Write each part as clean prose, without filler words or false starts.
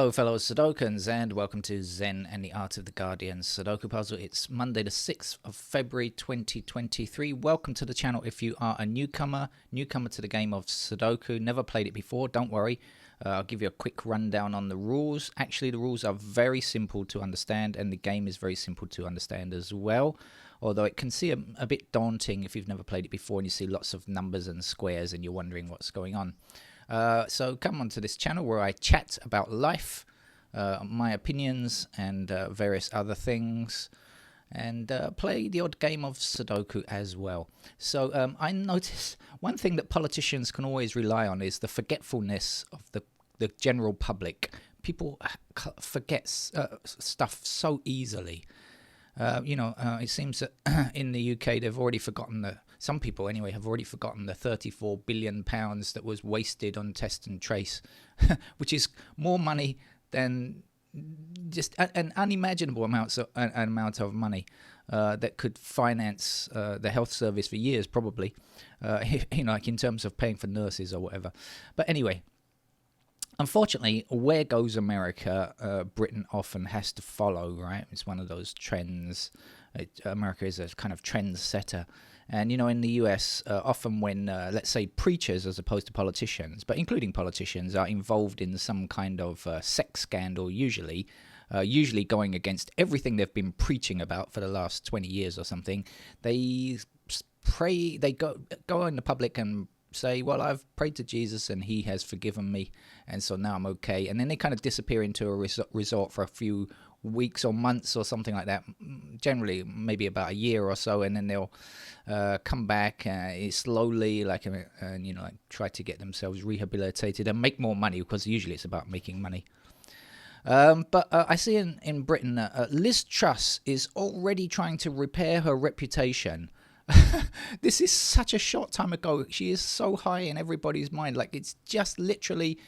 Hello fellow Sudokans and welcome to Zen and the Art of the Guardian Sudoku Puzzle. It's Monday the 6th of February 2023. Welcome to the channel if you are a newcomer to the game of Sudoku. Never played it before, don't worry. I'll give you a quick rundown on the rules. Actually, the rules are very simple to understand and the game is very simple to understand as well. Although it can seem a bit daunting if you've never played it before and you see lots of numbers and squares and you're wondering what's going on. So come onto this channel where I chat about life, my opinions and various other things, and play the odd game of Sudoku as well. So I notice one thing that politicians can always rely on is the forgetfulness of the general public. People forget stuff so easily. It seems that in the UK they've already forgotten some people anyway have already forgotten the £34 billion that was wasted on test and trace, which is more money than just an unimaginable amount of money that could finance the health service for years, probably, like in terms of paying for nurses or whatever. But anyway, unfortunately, where goes America, Britain often has to follow, right? It's one of those trends. America is a kind of trend setter. And, in the US, often when, let's say, preachers as opposed to politicians, but including politicians, are involved in some kind of sex scandal, usually going against everything they've been preaching about for the last 20 years or something, they go in the public and say, well, I've prayed to Jesus and he has forgiven me, and so now I'm okay. And then they kind of disappear into a resort for a few weeks or months or something like that, generally maybe about a year or so, and then they'll come back slowly, try to get themselves rehabilitated and make more money, because usually it's about making money. But I see in Britain, Liz Truss is already trying to repair her reputation. This is such a short time ago. She is so high in everybody's mind. Like, it's just literally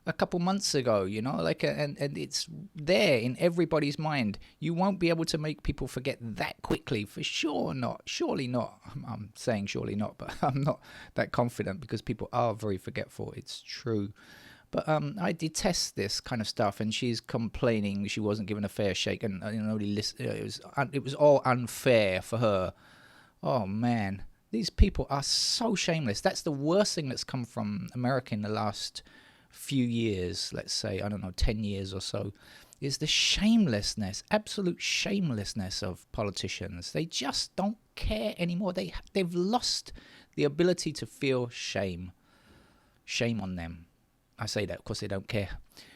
a couple months ago, and it's there in everybody's mind. You won't be able to make people forget that quickly, for sure not. Surely not. I'm saying surely not, but I'm not that confident because people are very forgetful. It's true. But I detest this kind of stuff, and she's complaining she wasn't given a fair shake, and it was all unfair for her. Oh man, these people are so shameless. That's the worst thing that's come from America in the last few years, let's say, 10 years or so, is the shamelessness, absolute shamelessness of politicians. They just don't care anymore. They've lost the ability to feel shame. Shame on them. I say that, of course they don't care.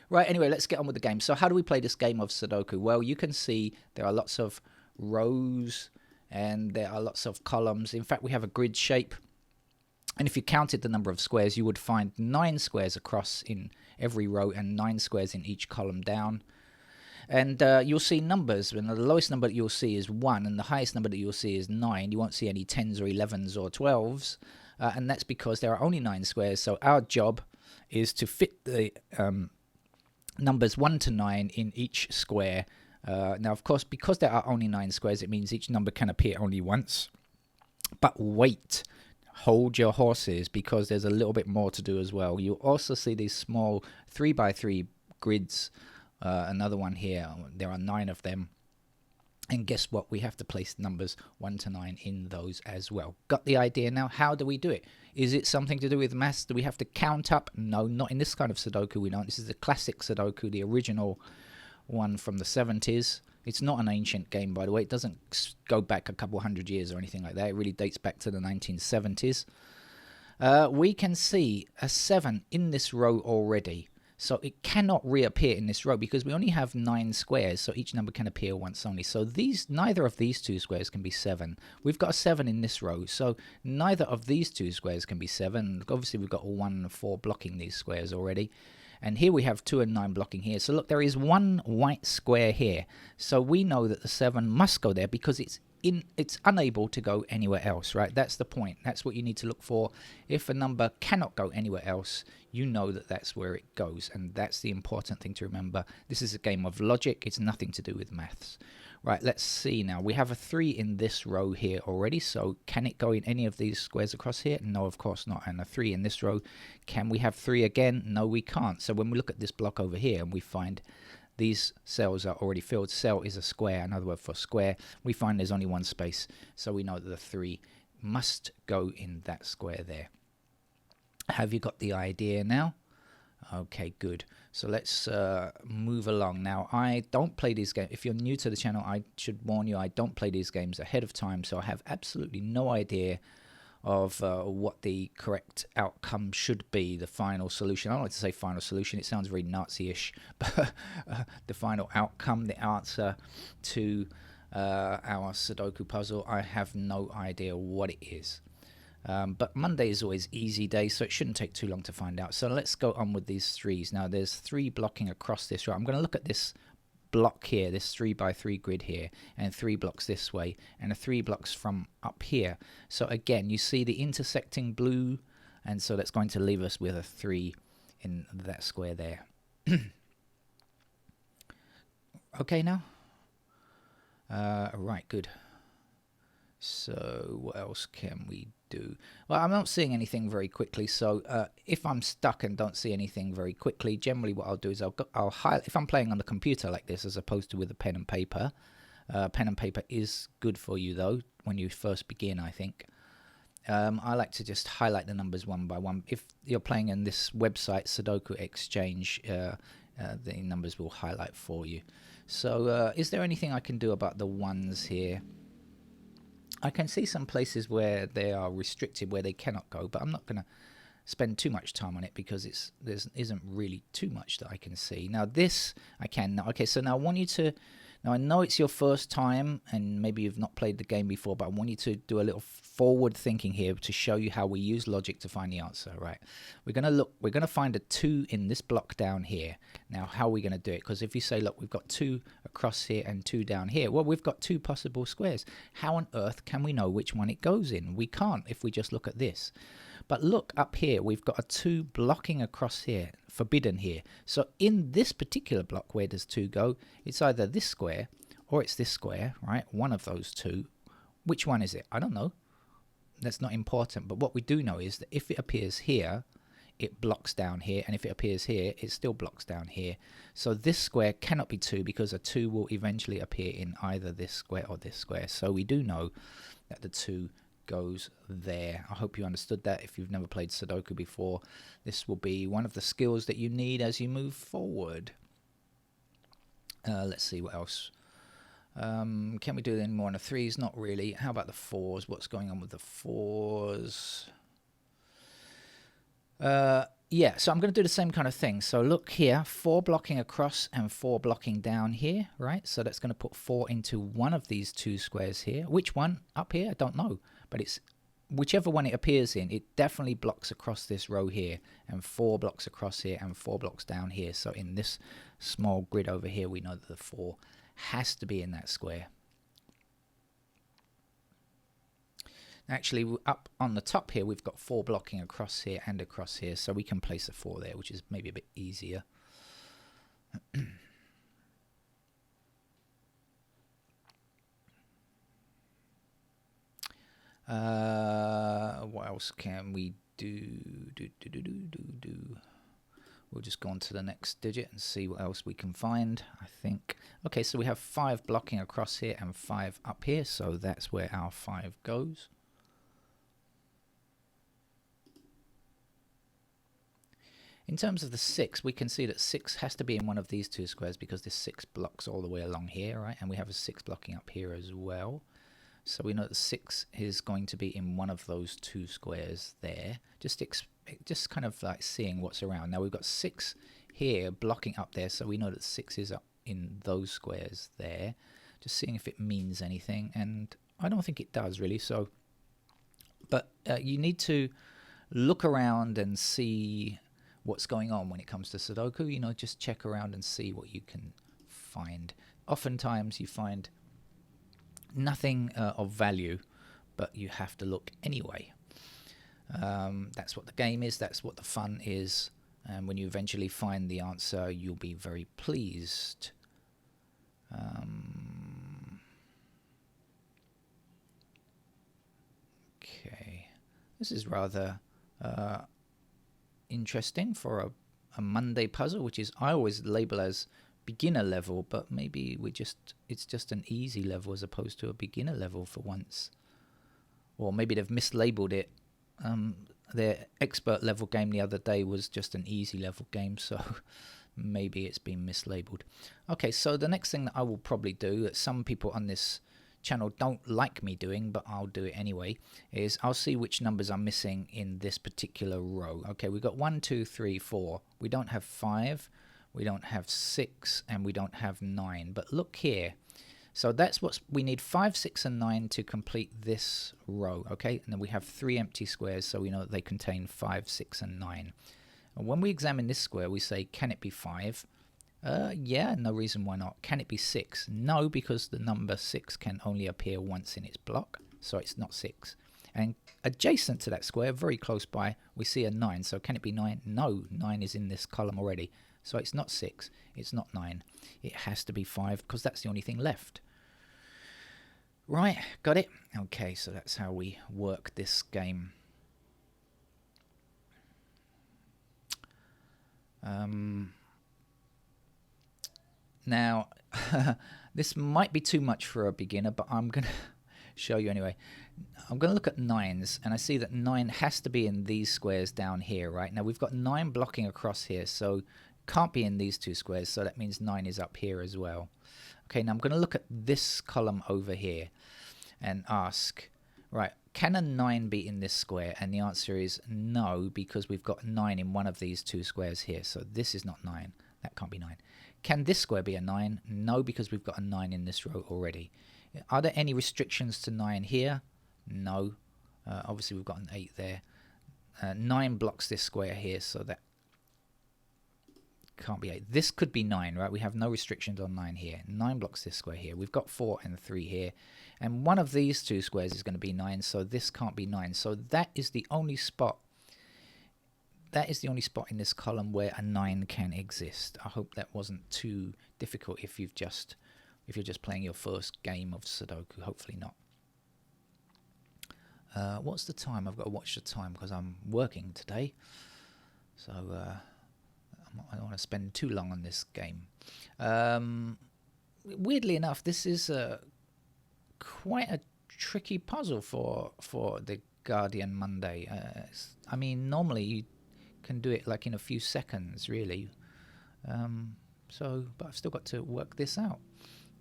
Right, anyway, let's get on with the game. So how do we play this game of Sudoku? Well, you can see there are lots of rows and there are lots of columns. In fact, we have a grid shape. And if you counted the number of squares, you would find 9 squares across in every row and 9 squares in each column down. And you'll see numbers, and the lowest number that you'll see is 1, and the highest number that you'll see is 9. You won't see any 10s or 11s or 12s, and that's because there are only 9 squares. So our job is to fit the numbers 1 to 9 in each square. Now, of course, because there are only 9 squares, it means each number can appear only once. But wait. Hold your horses, because there's a little bit more to do as well. You'll also see these small 3x3 grids. Another one here. There are 9 of them. And guess what? We have to place numbers 1 to 9 in those as well. Got the idea now? How do we do it? Is it something to do with maths? Do we have to count up? No, not in this kind of Sudoku. We don't. This is the classic Sudoku, the original one from the 70s. It's not an ancient game, by the way. It doesn't go back a couple hundred years or anything like that. It really dates back to the 1970s. We can see a 7 in this row already. So it cannot reappear in this row because we only have 9 squares, so each number can appear once only. So neither of these 2 squares can be 7. We've got a 7 in this row, so neither of these 2 squares can be 7. Obviously, we've got a 1 and a 4 blocking these squares already. And here we have 2 and 9 blocking here. So look, there is 1 white square here. So we know that the 7 must go there because it's unable to go anywhere else, right? That's the point. That's what you need to look for. If a number cannot go anywhere else, you know that that's where it goes. And that's the important thing to remember. This is a game of logic. It's nothing to do with maths. Right, let's see now. We have a 3 in this row here already, so can it go in any of these squares across here? No, of course not. And a 3 in this row. Can we have 3 again? No, we can't. So when we look at this block over here and we find these cells are already filled, cell is a square, another word for square, we find there's only one space, so we know that the 3 must go in that square there. Have you got the idea now? Okay, good. So let's move along. Now, I don't play these games. If you're new to the channel, I should warn you, I don't play these games ahead of time, so I have absolutely no idea of what the correct outcome should be, the final solution. I don't like to say final solution, it sounds very Nazi-ish, but the final outcome, the answer to our Sudoku puzzle, I have no idea what it is. But Monday is always easy day, so it shouldn't take too long to find out. So let's go on with these 3s. Now there's 3 blocking across this row. I'm going to look at this block here, this 3x3 grid here, and 3 blocks this way, and 3 blocks from up here. So again, you see the intersecting blue, and so that's going to leave us with a 3 in that square there. Okay now? Right, good. So what else can we do? Well, I'm not seeing anything very quickly, so if I'm stuck and don't see anything very quickly, generally what I'll do is I'll highlight. If I'm playing on the computer like this as opposed to with a pen and paper, pen and paper is good for you though when you first begin, I think. I like to just highlight the numbers one by one. If you're playing in this website, Sudoku Exchange, the numbers will highlight for you. So is there anything I can do about the ones here? I can see some places where they are restricted, where they cannot go, but I'm not going to spend too much time on it because there isn't really too much that I can see. Now this I can. Okay, so now I want you to. Now I know it's your first time and maybe you've not played the game before, but I want you to do a little forward thinking here to show you how we use logic to find the answer. Right? We're going to find a 2 in this block down here. Now how are we going to do it? Because if you say, look, we've got 2 across here and 2 down here, well, we've got 2 possible squares. How on earth can we know which one it goes in? We can't if we just look at this. But look up here, we've got a 2 blocking across here, forbidden here. So in this particular block, where does 2 go? It's either this square or it's this square, right? One of those 2. Which one is it? I don't know. That's not important. But what we do know is that if it appears here, it blocks down here. And if it appears here, it still blocks down here. So this square cannot be 2 because a 2 will eventually appear in either this square or this square. So we do know that the 2 goes there. I hope you understood that. If you've never played Sudoku before, this will be one of the skills that you need as you move forward. Let's see what else. Can we do any more on the 3s? Not really. How about the 4s? What's going on with the 4s? Yeah, so I'm going to do the same kind of thing. So look here, 4 blocking across and 4 blocking down here, right? So that's going to put 4 into one of these 2 squares here. Which one up here? I don't know. But it's whichever one it appears in, it definitely blocks across this row here, and 4 blocks across here and 4 blocks down here. So in this small grid over here, we know that the 4 has to be in that square. Actually, up on the top here, we've got 4 blocking across here and across here, so we can place a 4 there, which is maybe a bit easier. What else can we do? We'll just go on to the next digit and see what else we can find, I think. Okay, so we have 5 blocking across here and 5 up here, so that's where our 5 goes. In terms of the 6, we can see that 6 has to be in one of these 2 squares because this 6 blocks all the way along here, right? And we have a 6 blocking up here as well. So we know that 6 is going to be in one of those 2 squares there. Just kind of like seeing what's around. Now we've got 6 here blocking up there, so we know that 6 is up in those squares there. Just seeing if it means anything, and I don't think it does really. So, but you need to look around and see what's going on when it comes to Sudoku. You know, just check around and see what you can find. Oftentimes you find nothing of value, but you have to look anyway. That's what the game is, that's what the fun is, and when you eventually find the answer, you'll be very pleased. This is rather interesting for a Monday puzzle, which is I always label as beginner level, but maybe it's just an easy level as opposed to a beginner level for once. Or maybe they've mislabeled it. Their expert level game the other day was just an easy level game, so maybe it's been mislabeled. Okay, so the next thing that I will probably do, that some people on this channel don't like me doing, but I'll do it anyway, is I'll see which numbers I'm missing in this particular row. Okay, we've got 1, 2, 3, 4. We don't have 5, we don't have 6, and we don't have 9. But look here. So that's what we need, 5, 6, and 9 to complete this row, okay? And then we have 3 empty squares, so we know that they contain 5, 6, and 9. And when we examine this square, we say, can it be 5? Yeah, no reason why not. Can it be 6? No, because the number 6 can only appear once in its block, so it's not 6. And adjacent to that square, very close by, we see a 9. So can it be 9? No, 9 is in this column already. So it's not 6, it's not 9. It has to be 5 because that's the only thing left. Right, got it? Okay, so that's how we work this game. Now, this might be too much for a beginner, but I'm going to show you anyway. I'm going to look at 9s, and I see that 9 has to be in these squares down here, right? Now, we've got 9 blocking across here, so can't be in these two squares, so that means 9 is up here as well. Okay, now I'm going to look at this column over here and ask, right, can a 9 be in this square? And the answer is no, because we've got 9 in one of these two squares here, so this is not 9. That can't be 9. Can this square be a 9? No, because we've got a 9 in this row already. Are there any restrictions to 9 here? No. Obviously, we've got an 8 there. 9 blocks this square here, so that can't be 8. This could be 9, right? We have no restrictions on 9 here. 9 blocks this square here. We've got 4 and 3 here. And one of these two squares is going to be 9, so this can't be 9. So that is the only spot. That is the only spot in this column where a 9 can exist. I hope that wasn't too difficult if you're just playing your first game of Sudoku. Hopefully not. What's the time? I've got to watch the time because I'm working today. So I don't want to spend too long on this game. Weirdly enough, this is quite a tricky puzzle for the Guardian Monday. I mean, normally you can do it like in a few seconds, really. But I've still got to work this out.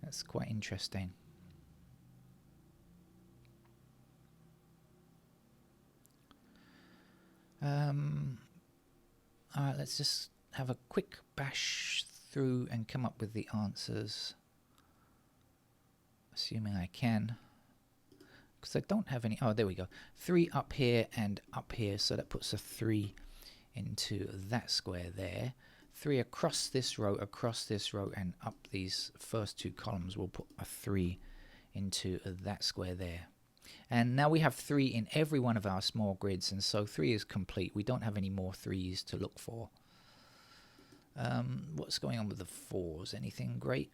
That's quite interesting. Alright, let's just have a quick bash through and come up with the answers. Assuming I can. Because I don't have any... Oh, there we go. 3 up here and up here, so that puts a 3 into that square there. 3 across this row, and up these first two columns will put a 3 into that square there. And now we have 3 in every one of our small grids, and so 3 is complete. We don't have any more 3s to look for. What's going on with the 4s? Anything great?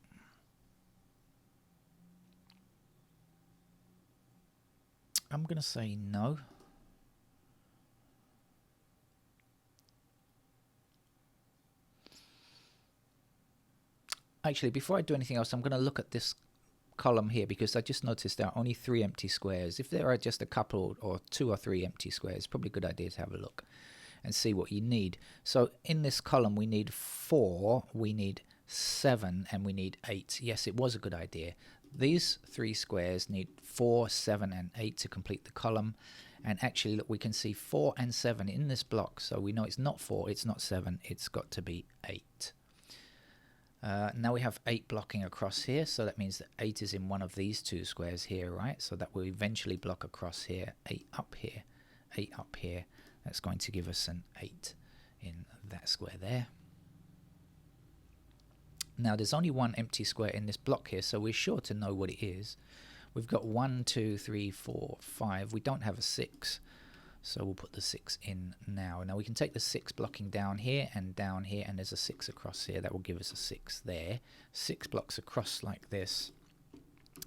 I'm going to say no. Actually, before I do anything else, I'm going to look at this column here because I just noticed there are only 3 empty squares. If there are just a couple or 2 or 3 empty squares, probably a good idea to have a look and see what you need. So in this column we need 4, we need 7, and we need 8. Yes, it was a good idea. These 3 squares need 4, 7, and 8 to complete the column. And actually, look, we can see 4 and 7 in this block, so we know it's not 4, it's not 7, it's got to be 8. Now we have 8 blocking across here, so that means that 8 is in one of these two squares here, right? So that will eventually block across here, 8 up here, 8 up here. That's going to give us an 8 in that square there. Now there's only one empty square in this block here, so we're sure to know what it is. We've got 1, 2, 3, 4, 5. We don't have a 6, so we'll put the 6 in now. Now we can take the 6 blocking down here, and there's a 6 across here. That will give us a 6 there. 6 blocks across like this,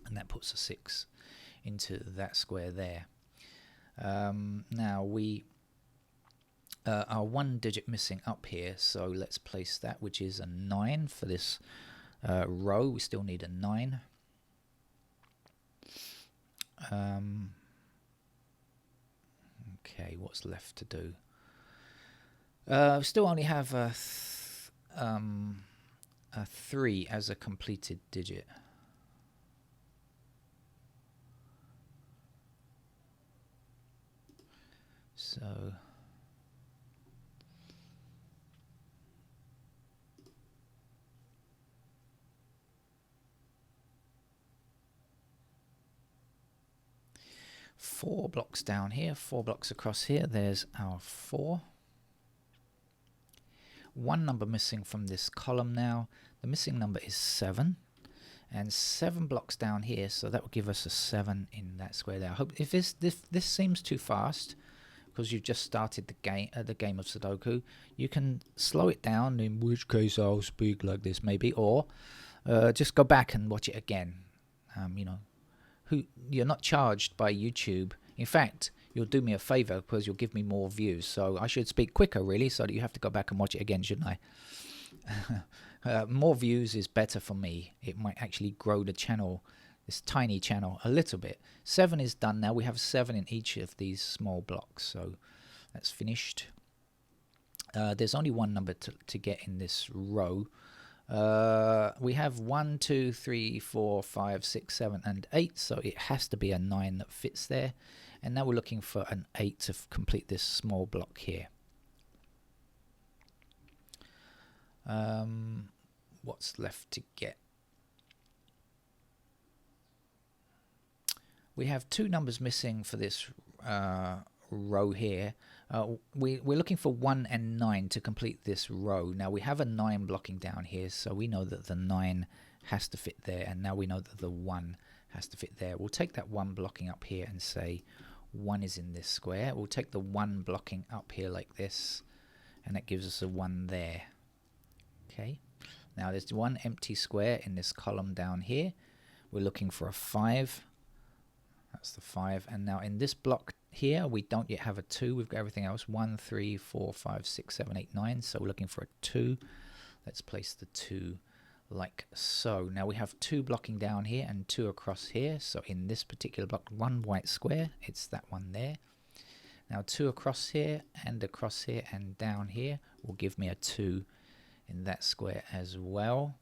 and that puts a 6 into that square there. Now we are 1 digit missing up here, so let's place that, which is a 9 for this row. We still need a 9. Okay, what's left to do? We still only have a 3 as a completed digit. So four blocks down here, 4 blocks across here, there's our 4. 1 number missing from this column now. The missing number is 7. And 7 blocks down here, so that will give us a 7 in that square there. I hope if this seems too fast, because you've just started the game of Sudoku, you can slow it down, in which case I'll speak like this maybe, or just go back and watch it again. You know, you're not charged by YouTube. In fact, you'll do me a favor because you'll give me more views. So I should speak quicker, really, so that you have to go back and watch it again, shouldn't I? More views is better for me. It might actually grow the channel, this tiny channel, a little bit. 7 is done now. We have 7 in each of these small blocks, so that's finished. There's only 1 number to get in this row. We have 1, 2, 3, 4, 5, 6, 7, and 8, so it has to be a 9 that fits there. And now we're looking for an 8 to complete this small block here. What's left to get? We have 2 numbers missing for this row here. We're looking for 1 and 9 to complete this row. Now we have a 9 blocking down here, so we know that the 9 has to fit there, and now we know that the 1 has to fit there. We'll take that 1 blocking up here and say 1 is in this square. We'll take the 1 blocking up here like this, and that gives us a 1 there. Okay, now there's 1 empty square in this column down here. We're looking for a 5. That's the 5. And now in this block here, we don't yet have a 2. We've got everything else. 1, 3, 4, 5, 6, 7, 8, 9. So we're looking for a 2. Let's place the 2 like so. Now we have 2 blocking down here and 2 across here. So in this particular block, 1 white square, it's that one there. Now 2 across here and down here will give me a 2 in that square as well.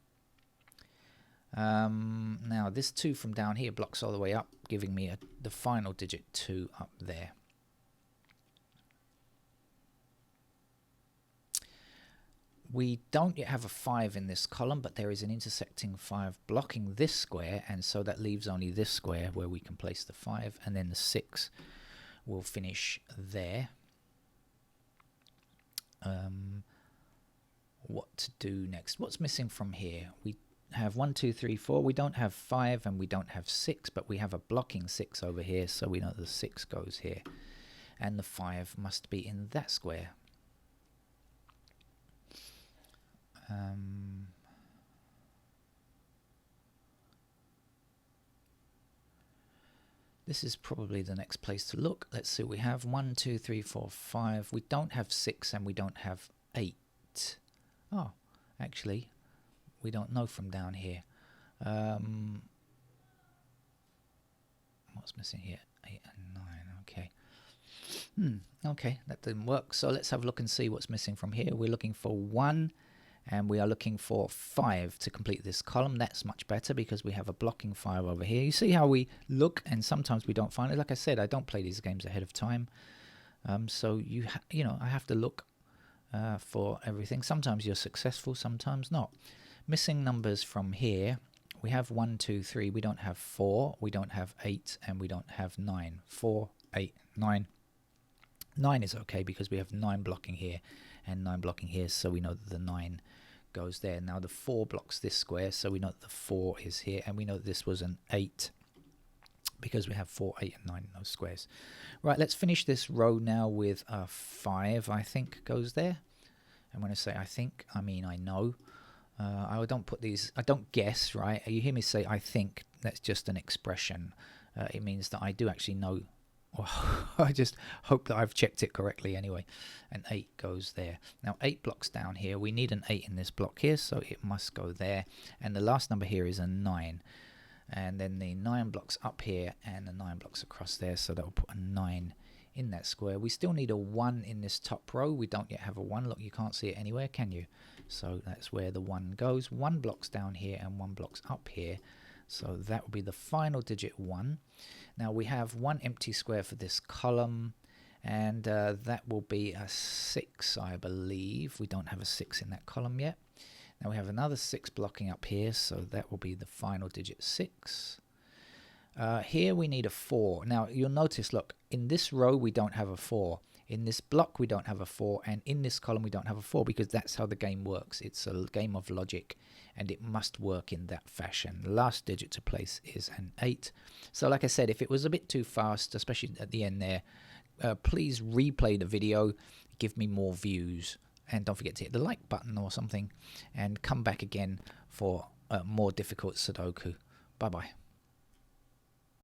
Now this 2 from down here blocks all the way up, giving me the final digit 2 up there. We don't yet have a 5 in this column, but there is an intersecting 5 blocking this square, and so that leaves only this square where we can place the 5, and then the 6 will finish there. What to do next? What's missing from here? We have 1, 2, 3, 4. We don't have 5 and we don't have 6, but we have a blocking 6 over here, so we know the 6 goes here, and the 5 must be in that square. This is probably the next place to look. Let's see what we have. 1, 2, 3, 4, 5. We don't have 6 and we don't have 8. Oh, actually, we don't know from down here. What's missing here? 8 and 9. Okay. Okay, that didn't work. So let's have a look and see what's missing from here. We're looking for 1, and we are looking for 5 to complete this column. That's much better because we have a blocking 5 over here. You see how we look, and sometimes we don't find it. Like I said, I don't play these games ahead of time, so you know, I have to look for everything. Sometimes you're successful, sometimes not. Missing numbers from here. We have 1, 2, 3. We don't have 4. We don't have 8, and we don't have 9. 4, 8, 9. 9 is okay because we have 9 blocking here and 9 blocking here, so we know that the 9 goes there. Now the 4 blocks this square, so we know that the 4 is here, and we know that this was an 8 because we have 4, 8, and 9 in those squares. Right, let's finish this row now with a 5, I think, goes there. And when I say I think, I mean I know. I don't put these, I don't guess, right? You hear me say I think, that's just an expression. It means that I do actually know Well, I just hope that I've checked it correctly anyway. An 8 goes there. Now 8 blocks down here. We need an 8 in this block here, so it must go there. And the last number here is a 9. And then the 9 blocks up here and the 9 blocks across there, so that will put a 9 in that square. We still need a 1 in this top row. We don't yet have a 1. Look, you can't see it anywhere, can you? So that's where the 1 goes. 1 blocks down here and 1 blocks up here. So that will be the final digit 1. Now we have 1 empty square for this column, and that will be a 6, I believe. We don't have a 6 in that column yet. Now we have another 6 blocking up here, so that will be the final digit 6. Here we need a 4. Now you'll notice, look, in this row we don't have a 4. In this block we don't have a 4, and in this column we don't have a 4, because that's how the game works. It's a game of logic, and it must work in that fashion. The last digit to place is an 8. So like I said, if it was a bit too fast, especially at the end there, please replay the video, give me more views, and don't forget to hit the like button or something, and come back again for more difficult Sudoku. Bye bye.